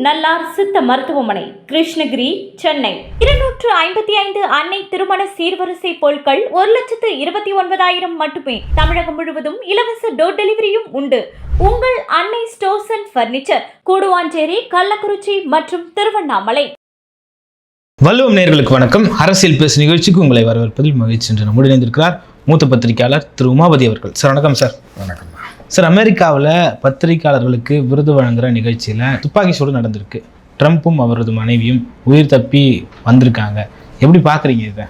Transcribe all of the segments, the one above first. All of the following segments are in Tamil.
நல்லார் சித்த மருத்துவமனை, கிருஷ்ணகிரி, சென்னை. 255 அன்னை திருமண சீர்வரிசை பொருட்கள் 1,29,000 மட்டுமே. தமிழகம் முழுவதும் இலவச டோர் டெலிவரியும் உண்டு. உங்கள் Annai stores and furniture, Guduvancheri, Kallakurichi மற்றும் திருவண்ணாமலை. வள்ளுவம் நேயர்களுக்கு வணக்கம். அரசியல் பேசு நிகழ்ச்சிக்கு உங்களை வரவேற்பதில் மகிழ்ச்சி என்று நம்முடன் இணைந்திருக்கிறார் மூத்த பத்திரிகையாளர் திரு உமாபதி அவர்கள். சார் வணக்கம். சார் வணக்கம். சார், அமெரிக்காவில் பத்திரிகையாளர்களுக்கு விருது வழங்குகிற நிகழ்ச்சியில் துப்பாக்கி சூடு நடந்திருக்கு. ட்ரம்ப்பும் அவரது மனைவியும் உயிர் தப்பி வந்திருக்காங்க. எப்படி பார்க்குறீங்க இதை?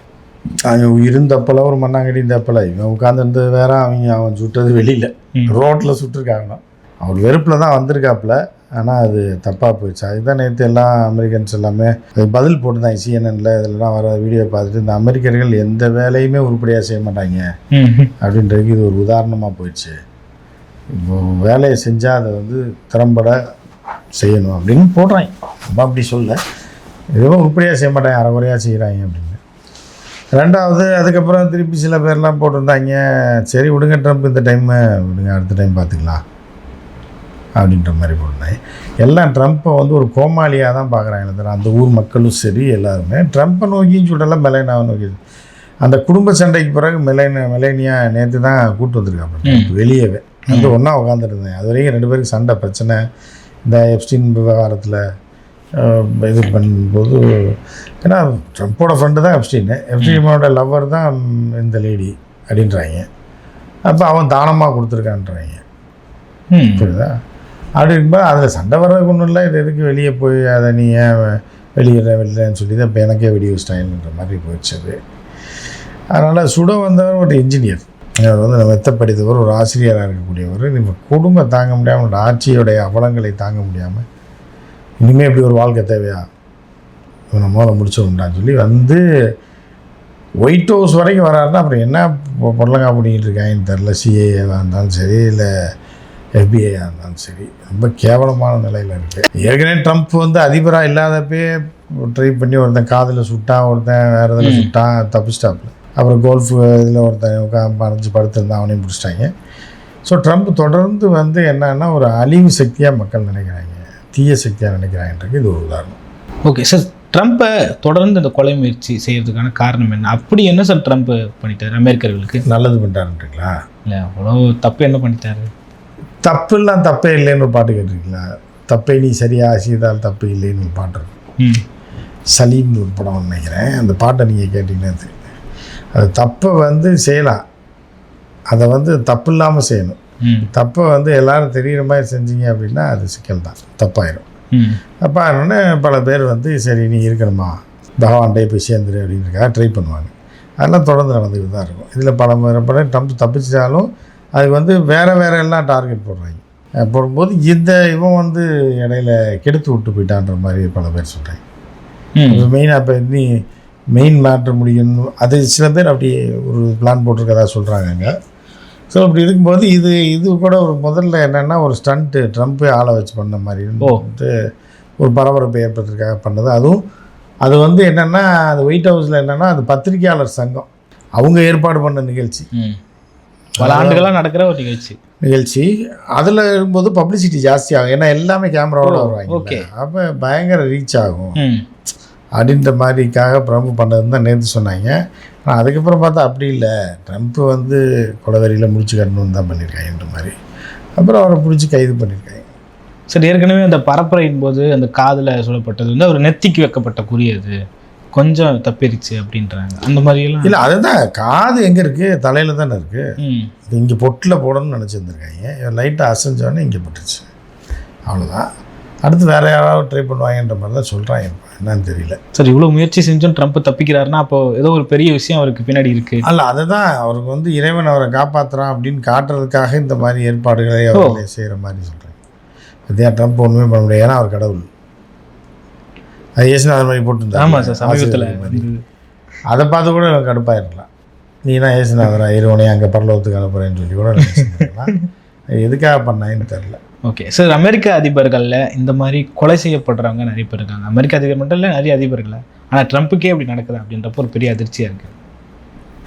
அவங்க உயிரும் தப்பலை, ஒரு மண்ணாங்கடி தப்பலை. இவன் உட்காந்துருந்தது வேற, அவன் சுட்டது வெளியில் ரோட்டில் சுட்டிருக்காங்க. அவர் வெறுப்பில் தான் வந்திருக்காப்புல. ஆனால் அது தப்பாக போயிடுச்சு. அதுதான் நேற்று எல்லாம் அமெரிக்கன்ஸ் எல்லாமே அது பதில் போட்டு தான் சிஎன்என்ல இதெல்லாம் வர வீடியோ பார்த்துட்டு இந்த அமெரிக்கர்கள் எந்த வேலையுமே உருப்படியாக செய்ய மாட்டாங்க அப்படின்றதுக்கு இது ஒரு உதாரணமாக போயிடுச்சு. இப்போ வேலையை செஞ்சால் அதை திறம்பட செய்யணும் அப்படின்னு போடுறாங்க. நம்ம அப்படி சொல்ல, எதுவும் உருப்படியாக செய்ய மாட்டாங்க, அரைகுறையாக செய்கிறாங்க அப்படின்னு. ரெண்டாவது, அதுக்கப்புறம் திருப்பி சில பேர்லாம் போட்டிருந்தாங்க, சரி விடுங்க ட்ரம்ப் இந்த டைமு விடுங்க, அடுத்த டைம் பார்த்துக்கலாம் அப்படின்ற மாதிரி போட்டிருந்தாங்க. எல்லாம் ட்ரம்ப்பை ஒரு கோமாளியாக தான் பார்க்குறாங்க. அந்த ஊர் மக்களும் சரி எல்லாருமே ட்ரம்ப்பை நோக்கின்னு சொல்லலாம், மெலேனாவை நோக்கி. அந்த குடும்ப சண்டைக்கு பிறகு மெலேனியா நேற்று தான் கூப்பிட்டு வந்திருக்காங்க வெளியவே ஒன்றா உட்காந்துருந்தேன். அது வரைக்கும் 2 பேருக்கு சண்டை பிரச்சனை. இந்த எப்ஸ்டீன் விவகாரத்தில் இது பண்ணும்போது, ஏன்னா ட்ரம்ப்போட ஃப்ரெண்டு தான் எப்ஸ்டீனோட லவ்வர் தான் இந்த லேடி அப்படின்றாங்க. அப்போ அவன் தானமாக கொடுத்துருக்கான்றாங்க. புரியுதா? அப்படி இருக்கும்போது அதில் சண்டை வர்றதுக்கு ஒன்றும் இல்லை. இது எதுக்கு வெளியே போய் அதை நீ ஏன் வெளியிடன்னு சொல்லி தான் இப்போ எனக்கே வெடி வச்சிட்டாங்கன்ற மாதிரி போயிடுச்சது. அதனால் சுட வந்தவர் ஒரு இன்ஜினியர், அவர் மெத்த படித்தவர், ஒரு ஆசிரியராக இருக்கக்கூடியவர். நம்ம குடும்பம் தாங்க முடியாமல், அவனோட ஆட்சியோடைய அவலங்களை தாங்க முடியாமல், இனிமேல் இப்படி ஒரு வாழ்க்கை தேவையா, இவனை மூலம் முடிச்சோம்டான்னு சொல்லி ஒயிட் ஹவுஸ் வரைக்கும் வராருன்னா அப்புறம் என்ன பொருளங்கா பண்ணிக்கிட்டு இருக்காங்கன்னு தெரில. சிஏஏவாக இருந்தாலும் சரி, இல்லை எஃபிஐயாக இருந்தாலும் சரி, ரொம்ப கேவலமான நிலையில் இருக்குது. ஏற்கனவே ட்ரம்ப் அதிபராக இல்லாதப்பே ட்ரை பண்ணி ஒருத்தன் காதில் சுட்டான், ஒருத்தன் வேறு இதில் சுட்டான், தப்பிச்சிட்டாப்புல. அப்புறம் கோல்ஃப் இதில் ஒருத்தன் மறைஞ்சு படுத்திருந்தான், அவனையும் பிடிச்சிட்டாங்க. ஸோ ட்ரம்ப் தொடர்ந்து என்னன்னா ஒரு அழிவு சக்தியாக மக்கள் நினைக்கிறாங்க, தீய சக்தியாக நினைக்கிறாங்கன்றது இது ஒரு உதாரணம். ஓகே சார், ட்ரம்ப்பை தொடர்ந்து இந்த கொலை முயற்சி செய்கிறதுக்கான காரணம் என்ன? அப்படி என்ன சார் ட்ரம்ப் பண்ணிட்டார்? அமெரிக்கர்களுக்கு நல்லது பண்ணிட்டாருன்றீங்களா? இல்லை, அவ்வளோ தப்பு என்ன பண்ணிட்டாரு? தப்புலாம் தப்பே இல்லைன்னு ஒரு பாட்டு கேட்டிருக்கீங்களா? தப்பே நீ சரியாக செய்தால் தப்பு இல்லைன்னு ஒரு பாட்டு இருக்கும். சலீம்னு ஒரு படம் நினைக்கிறேன். அந்த பாட்டை நீங்கள் கேட்டிங்கன்னா அது தப்பை செய்யலாம், அதை தப்பு இல்லாமல் செய்யணும். தப்பை எல்லோரும் தெரிகிற மாதிரி செஞ்சீங்க அப்படின்னா அது சிக்கல் தான், தப்பாயிடும். தப்பாகினோடனே பல பேர் சரி நீ இருக்கணுமா, பகவான்டே போய் சேர்ந்துரு அப்படின்றக்காக ட்ரை பண்ணுவாங்க. அதெல்லாம் தொடர்ந்து நடந்துக்கிட்டு தான் இருக்கும். இதில் பல ட்ரம்ப் தப்பிச்சாலும் அதுக்கு வேறு எல்லாம் டார்கெட் போடுறாங்க. போடும்போது இவன் இடையில கெடுத்து விட்டு போயிட்டான்ற மாதிரி பல பேர் சொல்கிறாங்க. மெயினாக இப்போ நீ மெயின் மேட்ரு முடிக்கணும், அது சில பேர் அப்படி ஒரு பிளான் போட்டிருக்கதா சொல்கிறாங்க. ஸோ அப்படி இருக்கும்போது இது கூட ஒரு முதல்ல என்னென்னா ஒரு ஸ்டண்ட்டு ட்ரம்ப்பே ஆளை வச்சு பண்ண மாதிரி ஒரு பரபரப்பை ஏற்படுறதுக்காக பண்ணது. அதுவும் அது என்னென்னா அது ஒயிட் ஹவுஸில் என்னென்னா அது பத்திரிகையாளர் சங்கம் அவங்க ஏற்பாடு பண்ண நிகழ்ச்சி, பல ஆண்டுகளாக நடக்கிற ஒரு நிகழ்ச்சி. அதில் இருக்கும்போது பப்ளிசிட்டி ஜாஸ்தி ஆகும், ஏன்னா எல்லாமே கேமராவோட வருவாங்க. ஓகே, அப்போ பயங்கர ரீச் ஆகும் அப்படின்ற மாதிரிக்காக ட்ரம்ப் பண்ணதுன்னு தான் நேற்று சொன்னாங்க. ஆனால் அதுக்கப்புறம் பார்த்தா அப்படி இல்லை, ட்ரம்ப் கொலவெறியில் முடிச்சு கட்டணும்னு தான் பண்ணியிருக்காங்கன்ற மாதிரி. அப்புறம் அவரை பிடிச்சி கைது பண்ணியிருக்காங்க. சரி, ஏற்கனவே அந்த பரப்புரையின் போது அந்த காதில் சொல்லப்பட்டது அவர் நெத்திக்கு வைக்கப்பட்ட குறியது கொஞ்சம் தப்பிருச்சு அப்படின்றாங்க. அந்த மாதிரியெல்லாம் இல்லை, அதுதான் காது எங்கே இருக்குது, தலையில் தானே இருக்குது. இது இங்கே பொட்டில் போடணும்னு நினச்சிருந்துருக்காங்க. லைட்டாக அசைஞ்சோடனே இங்கே போட்டுருச்சு, அவ்வளோதான். அடுத்து வேறு யாராவது ட்ரை பண்ணுவாங்கன்ற மாதிரி தான் சொல்கிறாங்க. என்னன்னு தெரியல. சார், இவ்வளோ முயற்சி செஞ்சோம் ட்ரம்ப் தப்பிக்கிறாருன்னா அப்போ ஏதோ ஒரு பெரிய விஷயம் அவருக்கு பின்னாடி இருக்குது. அல்ல, அதுதான் அவருக்கு இறைவன் அவரை காப்பாற்றுறான் அப்படின்னு காட்டுறதுக்காக இந்த மாதிரி ஏற்பாடுகளை அவர்களே செய்கிற மாதிரி சொல்கிறாங்க. அதே ட்ரம்ப் ஒன்றுமே பண்ண முடியாது, ஏன்னா அவர் கடவுள். அது ஏசுநாதர் மாதிரி போட்டுருந்தாங்க. ஆமாம் சார், சமீபத்தில் அதை பார்த்து கூட கடுப்பாயிருக்கலாம். நீ தான் ஏசுநாதரா இருவனையும் அங்கே பரலோகத்துக்கு அனுப்புகிறேன்னு சொல்லி கூட நினச்சிருக்கலாம். எதுக்காக பண்ணாங்கன்னு தெரில. ஓகே சார், அமெரிக்க அதிபர்களில் இந்த மாதிரி கொலை செய்யப்படுறவங்க நிறைய பேர் இருக்காங்க. அமெரிக்க அதிபர் மட்டும் இல்லை, நிறைய அதிபர்கள். ஆனால் ட்ரம்ப்புக்கே அப்படி நடக்குது அப்படின்றப்போ ஒரு பெரிய அதிர்ச்சியாக இருக்குது.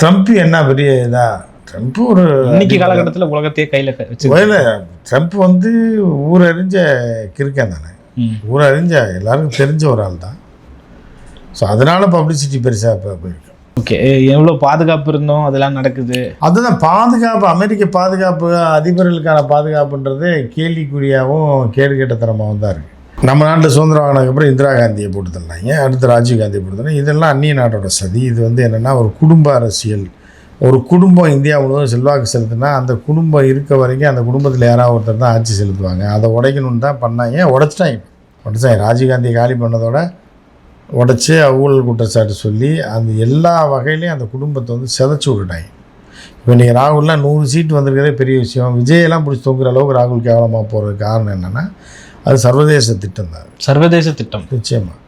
ட்ரம்ப் என்ன பெரிய இதா, ட்ரம்ப் ஒரு இன்னைக்கு காலகட்டத்தில் உலகத்தையே கையில் வச்சு ட்ரம்ப் ஊரறிஞ்ச கிறுக்கன் தானே. ஊர் அறிஞ்ச எல்லாருக்கும் தெரிஞ்ச ஒரு ஆள் தான். ஸோ அதனால பப்ளிசிட்டி பெருசாக இப்போ போயிருக்கு. ஓகே, எவ்வளோ பாதுகாப்பு இருந்தோம் அதெல்லாம் நடக்குது. அதுதான் பாதுகாப்பு, அமெரிக்க பாதுகாப்பு, அதிபர்களுக்கான பாதுகாப்புன்றது கேள்விக்குறியாகவும் கேடு கேட்டத்தனமாகவும் தான் இருக்குது. நம்ம நாட்டில் சுதந்திரம் வாங்கினதுக்கப்புறம் இந்திரா காந்தியை போட்டு தந்தாங்க, அடுத்து ராஜீவ் காந்தியை போட்டு தந்தாங்க. இதெல்லாம் அந்நிய நாட்டோட சதி. இது வந்து என்னென்னா ஒரு குடும்ப அரசியல். ஒரு குடும்பம் இந்தியா முழுவதும் செல்வாக்கு செலுத்தினா அந்த குடும்பம் இருக்க வரைக்கும் அந்த குடும்பத்தில் யாராவது ஒருத்தர் தான் ஆட்சி செலுத்துவாங்க. அதை உடைக்கணுன்னு தான் பண்ணாங்க. உடைச்சிட்டாங்க. ராஜீவ்காந்தியை காலி பண்ணதோட உடச்சி ஊழல் குற்றச்சாட்டு சொல்லி அந்த எல்லா வகையிலையும் அந்த குடும்பத்தை வந்து சிதைச்சி விட்டுட்டாங்க. இப்போ இன்றைக்கி ராகுல்லாம் 100 சீட்டு வந்திருக்கிறதே பெரிய விஷயம். விஜயெல்லாம் பிடிச்சி தொங்குற அளவுக்கு ராகுல் கேவலமாக போகிறதுக்கு காரணம் என்னென்னா அது சர்வதேச திட்டம் தான். சர்வதேச திட்டம் நிச்சயமாக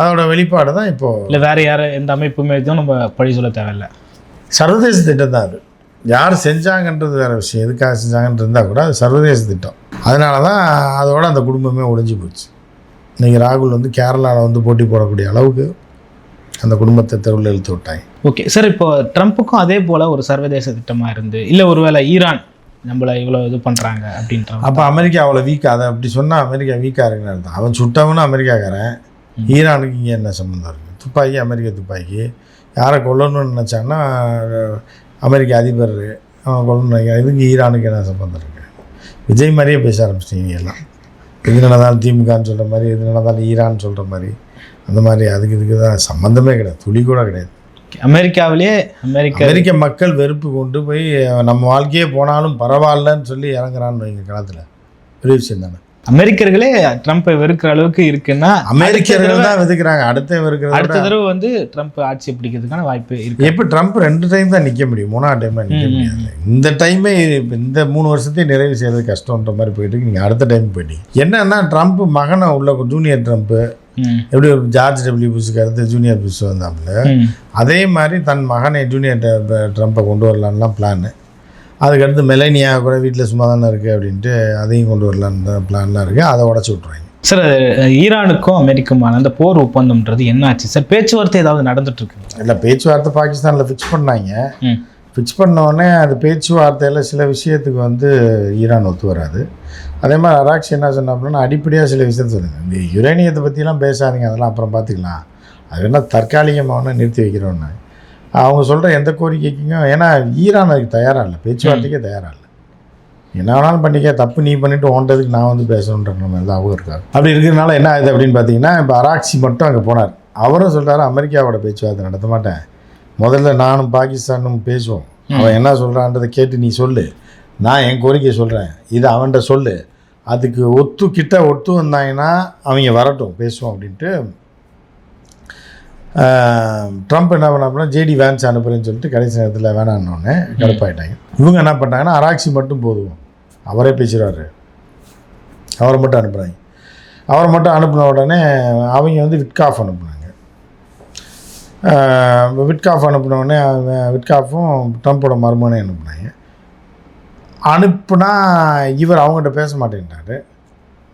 அதோட வெளிப்பாடு தான் இப்போது. இல்லை வேறு யார் எந்த அமைப்புமே எதுவும் நம்ம பழி சொல்ல தேவையில்லை. சர்வதேச திட்டம் தான் அது. யார் செஞ்சாங்கன்றது வேறு விஷயம், எதுக்காக செஞ்சாங்கன்னு இருந்தால் கூட அது சர்வதேச திட்டம். அதனால தான் அதோட அந்த குடும்பமே ஒழிஞ்சு போச்சு. இன்றைக்கி ராகுல் வந்து கேரளாவில் வந்து போட்டி போடக்கூடிய அளவுக்கு அந்த குடும்பத்தை தெருவில் இழுத்து விட்டாங்க. ஓகே சார், இப்போ ட்ரம்ப்புக்கும் அதே போல் ஒரு சர்வதேச திட்டமாக இருந்து இல்லை ஒருவேளை ஈரான் நம்மளை இவ்வளோ இது பண்ணுறாங்க அப்படின்ற அப்போ அமெரிக்கா அவ்வளோ வீக்காக, அதை அப்படி சொன்னால் அமெரிக்கா வீக்காக இருக்குன்னு அர்த்தம். அவன் சுட்டவனும் அமெரிக்காக்காரன், ஈரானுக்கு இங்கே என்ன சம்மந்தம் இருக்குது? துப்பாக்கி அமெரிக்க துப்பாக்கி. யாரை கொல்லணும்னு நினச்சான்னா அமெரிக்க அதிபர் அவன் கொல்லணும். இதுக்கு ஈரானுக்கு என்ன சம்மந்தம் இருக்குது? விஜய் மாதிரியே பேச ஆரம்பிச்சிட்டீங்க எல்லாம். எது நடந்தாலும் திமுகன்னு சொல்கிற மாதிரி, எது நடந்தாலும் ஈரான் சொல்கிற மாதிரி, அந்த மாதிரி இதுக்கு தான் சம்மந்தமே கிடையாது, துளி கூட கிடையாது. அமெரிக்காவிலே அமெரிக்க மக்கள் வெறுப்பு கொண்டு போய் நம்ம வாழ்க்கையே போனாலும் பரவாயில்லன்னு சொல்லி இறங்குறான்னு வைங்க காலத்தில். பெரிய விஷயம் தானே. அமெரிக்கர்களே ட்ரம்ப்பை வெறுக்கிற அளவுக்கு இருக்குன்னா அமெரிக்கர்கள் தான் வெறுக்கிறாங்க. அடுத்த தடவை வந்து ட்ரம்ப் ஆட்சியை பிடிக்கிறதுக்கான வாய்ப்பு இருக்கு. எப்போ ட்ரம்ப் 2 டைம் தான் நிற்க முடியும், 3ஆவது டைம்லாம் நிற்க முடியாது. இந்த டைமே இந்த 3 வருஷத்தையும் நிறைவு செய்யறது கஷ்டன்ற மாதிரி போயிட்டு நீங்கள் அடுத்த டைம் போயிட்டீங்க. என்னன்னா ட்ரம்ப் மகனை உள்ள ஜூனியர் ட்ரம்ப்பு எப்படி ஒரு ஜார்ஜ் டபிள்யூ புஷ்க்கு அடுத்து ஜூனியர் புஷ் வந்தாப்புல, அதே மாதிரி தன் மகனை ஜூனியர் ட்ரம்ப்பை கொண்டு வரலான்லாம் பிளான். அதுக்கடுத்து மெலேனியா கூட வீட்டில் சும்மா தானே இருக்குது அப்படின்ட்டு அதையும் கொண்டு வரலான்னு பிளான்லாம் இருக்குது. அதை உடச்சி விட்ருவாங்க. சார், ஈரானுக்கும் அமெரிக்குமான அந்த போர் ஒப்பந்தம்ன்றது என்ன ஆச்சு சார்? பேச்சுவார்த்தை ஏதாவது நடந்துட்டு இருக்கு? இல்லை, பேச்சுவார்த்தை பாகிஸ்தானில் ஃபிக்ஸ் பண்ணாங்க. ஃபிக்ஸ் பண்ணோடனே அது பேச்சுவார்த்தையில் சில விஷயத்துக்கு வந்து ஈரான் ஒத்து வராது. அதே மாதிரி அராக்சி என்ன சொன்ன அப்படின்னா அடிப்படையாக சில விஷயத்த சொல்லுங்கள், இந்த யுரேனியத்தை பற்றிலாம் பேசாதீங்க, அதெல்லாம் அப்புறம் பார்த்துக்கலாம், அது என்ன தற்காலிகமாக நிறுத்தி வைக்கிறோன்னு அவங்க சொல்கிற எந்த கோரிக்கைக்கும். ஏன்னா ஈரான் அதுக்கு தயாராக இல்லை, பேச்சுவார்த்தைக்கே தயாராக இல்லை. என்ன வேணாலும் பண்ணிக்க, தப்பு நீ பண்ணிவிட்டு ஓன்றதுக்கு நான் வந்து பேசணுன்ற நம்ம எல்லாம் அவங்க இருக்காங்க. அப்படி இருக்கிறதுனால என்ன ஆகுது அப்படின்னு பார்த்தீங்கன்னா, இப்போ அராக்சி மட்டும் அங்கே போனார். அவரும் சொல்கிறாரு அமெரிக்காவோட பேச்சுவார்த்தை நடத்த மாட்டேன், முதல்ல நானும் பாகிஸ்தானும் பேசுவோம், அவன் என்ன சொல்கிறான்றதை கேட்டு நீ சொல்லு, நான் என் கோரிக்கையை சொல்கிறேன், இது அவன்கிட்ட சொல்லு, அதுக்கு ஒத்து வந்தாங்கன்னா அவங்க வரட்டும் பேசுவோம் அப்படின்ட்டு ட்ரம்ப் என்ன பண்ண அப்படின்னா ஜேடி வேன்ஸ் அனுப்புறேன்னு சொல்லிட்டு கடைசி நேரத்தில் வேணான்னொன்னே கடுப்பாயிட்டாங்க. இவங்க என்ன பண்ணிட்டாங்கன்னா அராக்சி மட்டும் போதும், அவரே பேசுகிறாரு, அவரை மட்டும் அனுப்புகிறாங்க. அவரை மட்டும் அனுப்பின உடனே அவங்க வந்து விட்காஃப் அனுப்புனாங்க. விட்காஃப் அனுப்பினோடனே விட்காஃபும் ட்ரம்ப்போட மருமகனை அனுப்புனாங்க. அனுப்புனா இவர் அவங்ககிட்ட பேச மாட்டேன்ட்டார்.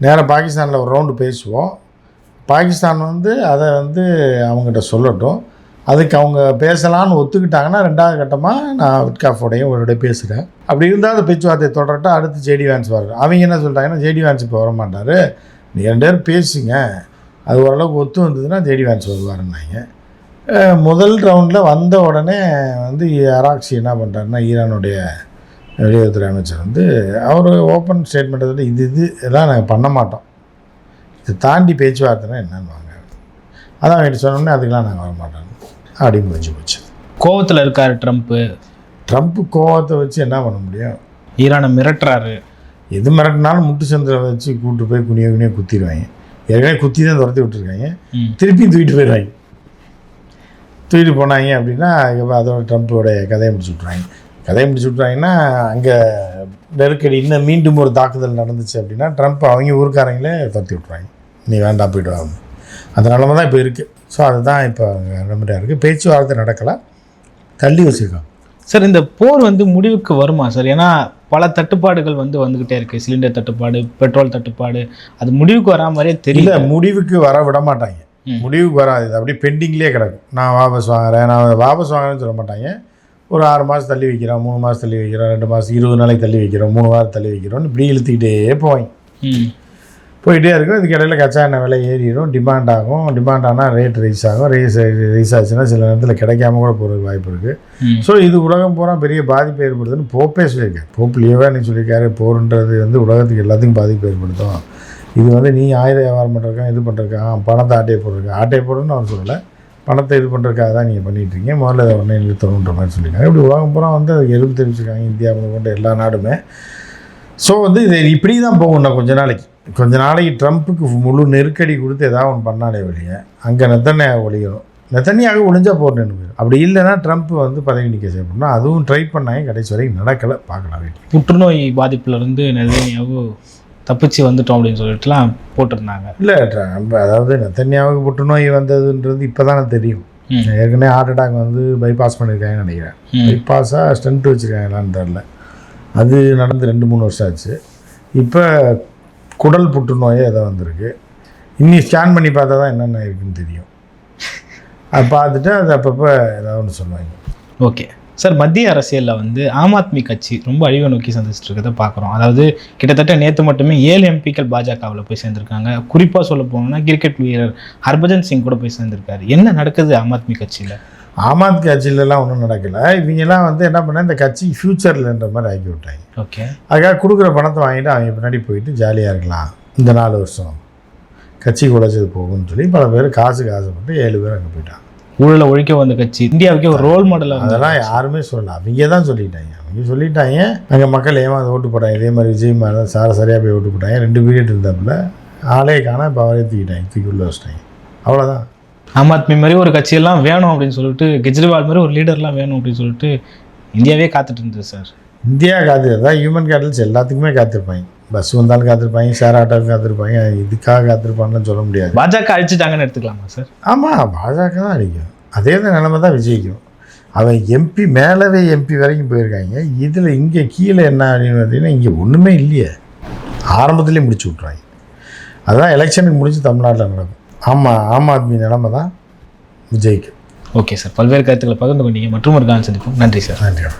நேராக பாகிஸ்தானில் ஒரு ரவுண்டு பேசுவோம், பாகிஸ்தான் வந்து அதை வந்து அவங்ககிட்ட சொல்லட்டும், அதுக்கு அவங்க பேசலான்னு ஒத்துக்கிட்டாங்கன்னா 2வது கட்டமாக நான் விட்காஃபோடையும் அவருடைய பேசுகிறேன். அப்படி இருந்தால் அந்த பேச்சுவார்த்தையை தொடரட்டா, அடுத்து ஜேடி வேன்ஸ் வர்றாரு. அவங்க என்ன சொல்கிறாங்கன்னா ஜேடி வேன்ஸ் இப்போ வரமாட்டார், நீ 2 பேரும் பேசுங்க, அது ஓரளவுக்கு ஒத்து வந்ததுன்னா ஜேடி வேன்ஸ் வருவாருன்னாங்க. முதல் ரவுண்டில் வந்த உடனே வந்து அராக்சி என்ன பண்ணுறாருன்னா ஈரானுடைய வெளியுறவுத்துறை அமைச்சர் வந்து அவர் ஓப்பன் ஸ்டேட்மெண்ட் வந்து இதெல்லாம் நாங்கள் பண்ண மாட்டோம், இதை தாண்டி பேச்சுவார்த்தைனா என்னன்னு வாங்க, அதான் அவங்க சொன்னோன்னே அதுக்கெலாம் நாங்கள் வர மாட்டோம் அப்படின்னு முடிஞ்சு போச்சு. கோவத்தில் இருக்கார் ட்ரம்ப்பு கோவத்தை வச்சு என்ன பண்ண முடியும்? ஈரானை மிரட்டுறாரு. எது மிரட்டினாலும் முட்டு சந்திர வச்சு கூப்பிட்டு போய் குனிய குத்திடுவாங்க. ஏற்கனவே குத்தி தான் துரத்தி விட்டுருக்காங்க, திருப்பி தூக்கிட்டு போயிடுவாங்க. தூக்கிட்டு போனாங்க அப்படின்னா அதோட ட்ரம்ப்போடைய கதையை முடிச்சு விட்ருவாங்கன்னா அங்கே நெருக்கடி இன்னும் மீண்டும் ஒரு தாக்குதல் நடந்துச்சு அப்படின்னா ட்ரம்ப் அவங்க ஊருக்காரங்களே துரத்தி விட்ருவாங்க, நீ வேண்டாம் போய்ட்டு வாங்க. அந்த நிலமை தான் இப்போ இருக்குது. ஸோ அதுதான் இப்போ நம்பிக்கையாக இருக்குது. பேச்சுவார்த்தை நடக்கலாம், தள்ளி வச்சுருக்காங்க. சார், இந்த போர் வந்து முடிவுக்கு வருமா சார்? ஏன்னா பல தட்டுப்பாடுகள் வந்துக்கிட்டே இருக்குது, சிலிண்டர் தட்டுப்பாடு, பெட்ரோல் தட்டுப்பாடு, அது முடிவுக்கு வரா மாதிரியே தெரியல. முடிவுக்கு வர விட மாட்டாங்க, முடிவுக்கு வராது, இது அப்படியே பெண்டிங்லேயே கிடக்கும். நான் வாபஸ் வாங்குறேன்னு சொல்ல மாட்டாங்க. ஒரு 6 மாதம் தள்ளி வைக்கிறோம், 3 மாதம் தள்ளி வைக்கிறோம், 2 மாதம் 20 நாளைக்கு தள்ளி வைக்கிறோம், 3 வாரம் தள்ளி வைக்கிறோம்னு இப்படி இழுத்துக்கிட்டே போவாங்க. போயிட்டே இருக்கும். இதுக்கு இடையில கச்சா எண்ணெய் விலை ஏறிடும், டிமாண்ட் ஆகும். டிமாண்ட் ஆனால் ரேட் ரைஸ் ஆகும். ரைஸ் ஆச்சுன்னா சில நேரத்தில் கிடைக்காம கூட போகிறதுக்கு வாய்ப்பு இருக்குது. ஸோ இது உலகம் பூரா பெரிய பாதிப்பு ஏற்படுதுன்னு போப்பே சொல்லியிருக்காரு. போப் லியோவே நீ சொல்லியிருக்காரு, போருன்றது வந்து உலகத்துக்கு எல்லாத்துக்கும் பாதிப்பு ஏற்படுத்தும். இது வந்து நீ ஆயுத வியாபாரம் பண்ணுறக்கா, இது பண்ணுறக்கா, பணத்தை ஆட்டையை போடுறதுன்னு அவர் சொல்லலை, பணத்தை இது பண்ணுறதுக்காக தான் நீங்கள் பண்ணிகிட்ருக்கீங்க, முதல்ல அதை உடனே நிறுத்தணுன்ற மாதிரி சொல்லியிருக்காங்க. இப்படி உலகம் பூரா வந்து அதுக்கு எதிர்ப்பு தெரிவிச்சிருக்காங்க, இந்தியா கொண்ட எல்லா நாடுமே. ஸோ வந்து இது இப்படி தான் போகும்ண்ணா. கொஞ்ச நாளைக்கு ட்ரம்ப்புக்கு முழு நெருக்கடி கொடுத்து ஏதாவது ஒன்று பண்ணாலே வெளியே அங்கே நெத்தன்யாகு ஒழியணும். நெத்தன்யாகு ஒழிஞ்சால் போர் நின்று போயிடும். அப்படி இல்லைன்னா ட்ரம்ப் வந்து பதவி நீக்க செய்யணும்னா அதுவும் ட்ரை பண்ணாங்க, கடைசி வரைக்கும் நடக்கலை. பார்க்கலாம். வீட்டில் புற்றுநோய் பாதிப்புலேருந்து நெத்தன்யாகு தப்பிச்சு வந்துட்டோம் அப்படின்னு சொல்லிட்டுலாம் போட்டிருந்தாங்க. இல்லை அதாவது நெத்தன்யாவுக்கு புற்றுநோய் வந்ததுன்றது இப்போ தானே தெரியும். ஏற்கனவே ஹார்ட் அட்டாக் வந்து பைபாஸ் பண்ணியிருக்காங்கன்னு நினைக்கிறேன். பைபாஸாக ஸ்டென்ட் வச்சுருக்காங்களான்னு தெரில. அது நடந்து 2-3 வருஷம் ஆச்சு. இப்போ குடல் புற்றுநோயே ஏதோ வந்திருக்கு. இன்னி ஸ்கேன் பண்ணி பார்த்தா தான் என்னென்ன இருக்குதுன்னு தெரியும். அதை பார்த்துட்டு அது அப்பப்போ ஏதாவது ஒன்று சொல்லுவாங்க. ஓகே சார், மத்திய அரசியலில் வந்து ஆம் ஆத்மி கட்சி ரொம்ப அழிவை நோக்கி சந்திச்சுட்டு இருக்கிறத பார்க்குறோம். அதாவது கிட்டத்தட்ட நேற்று மட்டுமே 7 எம்பிக்கள் பாஜகவில் போய் சேர்ந்துருக்காங்க. குறிப்பாக சொல்ல போனோம்னா கிரிக்கெட் வீரர் ஹர்பஜன் சிங் கூட போய் சேர்ந்துருக்காரு. என்ன நடக்குது ஆம் ஆத்மி கட்சியில்? ஆம் ஆத்மி கட்சியிலலாம் ஒன்றும் நடக்கலை. இவங்கெல்லாம் வந்து என்ன பண்ணால் இந்த கட்சி ஃப்யூச்சர்லன்ற மாதிரி ஆக்கி விட்டாங்க. ஓகே, அதுக்காக கொடுக்குற பணத்தை வாங்கிட்டு அவங்க பின்னாடி போயிட்டு ஜாலியாக இருக்கலாம், இந்த 4 வருஷம் கட்சிக்கு உழைச்சது போகும்னு சொல்லி பல பேர் காசுக்கு ஆசைப்பட்டு 7 பேர் அங்கே போயிட்டாங்க. ஊழலை ஒழிக்க வந்த கட்சி, இந்தியாவுக்கே ஒரு ரோல் மாடலாக. அதெல்லாம் யாருமே சொல்லலை, அவங்க தான் சொல்லிட்டாங்க. அவங்க சொல்லிட்டாங்க, அங்கே மக்கள் ஏமாந்து ஓட்டு போட்டாங்க. இதே மாதிரி விஜய் மேலே சரியாக போய் ஓட்டு போட்டாங்க. 2 பீரியட் இருந்தாப்புல ஆளே காண இப்போ அவரே தூக்கி உள்ள வச்சிட்டாங்க. அவ்வளோதான். ஆம் ஆத்மி மாதிரி ஒரு கட்சியெல்லாம் வேணும் அப்படின்னு சொல்லிட்டு, கெஜ்ரிவால் மாதிரி ஒரு லீடர்லாம் வேணும் அப்படின்னு சொல்லிட்டு இந்தியாவே காத்துட்டு இருந்தது சார். இந்தியா காத்துதான் ஹியூமன் கேட்டல்ஸ் எல்லாத்துக்குமே காத்திருப்பாங்க. பஸ் வந்தாலும் காத்திருப்பாங்க, ஷேர் ஆட்டோவும் காத்திருப்பாங்க. இதுக்காக காத்திருப்பான்னு சொல்ல முடியாது. பாஜக அழிச்சிட்டாங்கன்னு எடுத்துக்கலாமா சார்? ஆமாம், பாஜக தான் அடிக்கும். அதே தான் நிலைமை தான் விஜய்க்கும். அவன் எம்பி மேலவே எம்பி வரைக்கும் போயிருக்காங்க. இதில் இங்கே கீழே என்ன அப்படின்னு பார்த்தீங்கன்னா இங்கே ஒன்றுமே இல்லையே, ஆரம்பத்துலேயே முடிச்சு விட்றாங்க. அதுதான் எலெக்ஷனுக்கு முடிச்சு தமிழ்நாட்டில் நடக்கும். ஆமாம், ஆம் ஆத்மி நிலைமை தான் விஜய்க்கு. ஓகே சார், பல்வேறு கருத்துக்களை பகிர்ந்து கொண்டீங்க. மற்றும் ஒரு காலம் சந்திப்போம். நன்றி சார். நன்றி.